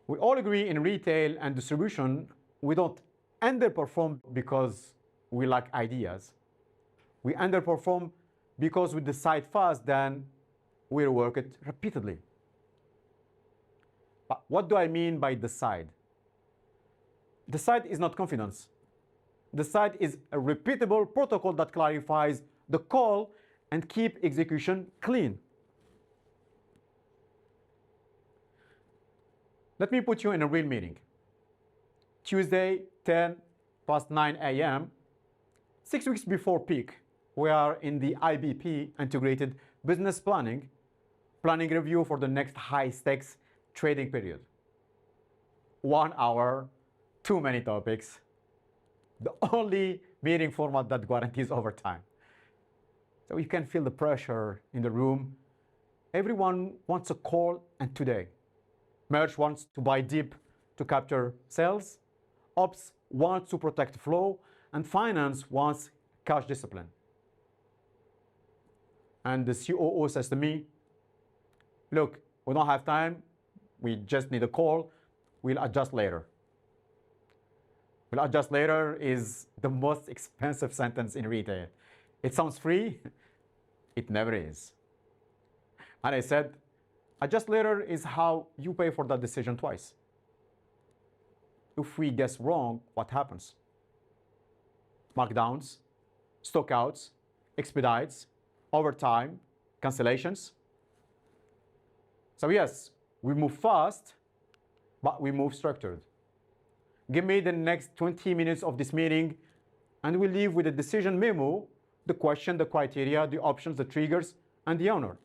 We all agree in retail and distribution, we don't underperform because we lack ideas. We underperform because we decide fast, then we rework it repeatedly. But what do I mean by decide? Decide is not confidence. Decide is a repeatable protocol that clarifies the call and keep execution clean. Let me put you in a real meeting. Tuesday, 10 past 9 a.m., 6 weeks before peak, we are in the IBP, Integrated Business Planning review for the next high-stakes trading period. 1 hour, too many topics. The only meeting format that guarantees overtime. So you can feel the pressure in the room. Everyone wants a call, and today. Merch wants to buy deep to capture sales. Ops wants to protect flow. And finance wants cash discipline. And the COO says to me, look, we don't have time. We just need a call. We'll adjust later. We'll adjust later is the most expensive sentence in retail. It sounds free. It never is. And I said, adjust later is how you pay for that decision twice. If we guess wrong, what happens? Markdowns, stockouts, expedites, overtime, cancellations. So yes, we move fast, but we move structured. Give me the next 20 minutes of this meeting, and we'll leave with a decision memo, the question, the criteria, the options, the triggers, and the owner.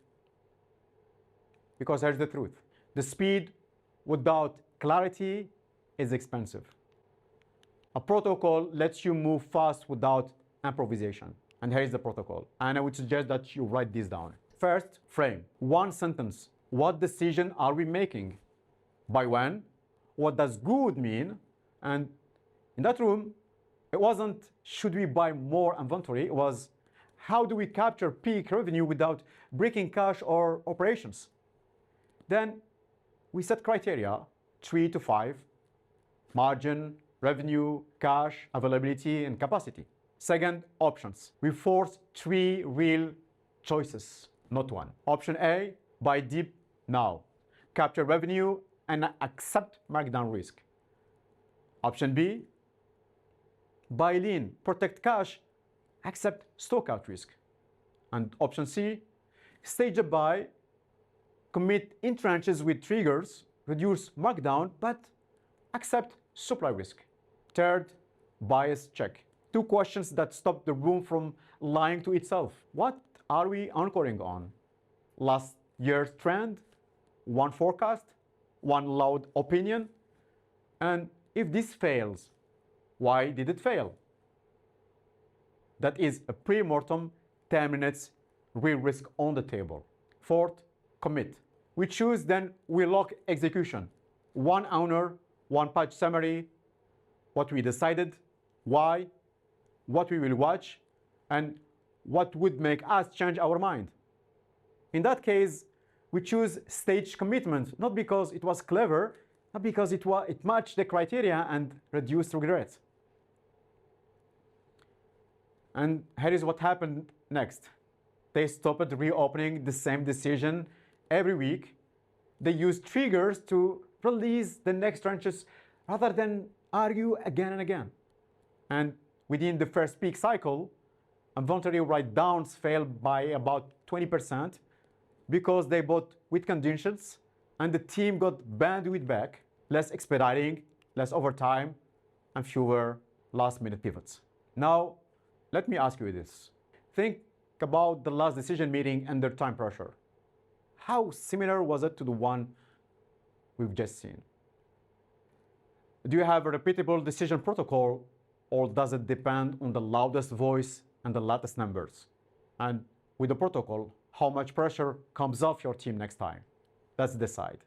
Because here's the truth. The speed without clarity is expensive. A protocol lets you move fast without improvisation. And here's the protocol. And I would suggest that you write this down. First, frame. One sentence. What decision are we making? By when? What does good mean? And in that room, it wasn't, should we buy more inventory? It was, how do we capture peak revenue without breaking cash or operations? Then we set criteria, 3 to 5, margin, revenue, cash, availability, and capacity. Second, options. We force 3 real choices, not one. Option A, buy deep now. Capture revenue and accept markdown risk. Option B, buy lean, protect cash, accept stockout risk. And option C, stage a buy, commit in tranches with triggers, reduce markdown, but accept supply risk. Third, bias check. 2 questions that stop the room from lying to itself. What are we anchoring on? Last year's trend, one forecast, one loud opinion, and if this fails, why did it fail? That is a pre-mortem, 10 minutes, real risk on the table. Fourth, commit. We choose, then we lock execution. One owner, one page summary, what we decided, why, what we will watch, and what would make us change our mind. In that case, we choose staged commitment, not because it was clever, not because it matched the criteria and reduced regret. And here is what happened next. They stopped reopening the same decision every week. They used triggers to release the next tranches rather than argue again and again. And within the first peak cycle, inventory write-downs fell by about 20% because they bought with conditions and the team got bandwidth back, less expediting, less overtime, and fewer last-minute pivots. Now, let me ask you this. Think about the last decision meeting under time pressure. How similar was it to the one we've just seen? Do you have a repeatable decision protocol, or does it depend on the loudest voice and the latest numbers? And with the protocol, how much pressure comes off your team next time? Let's decide.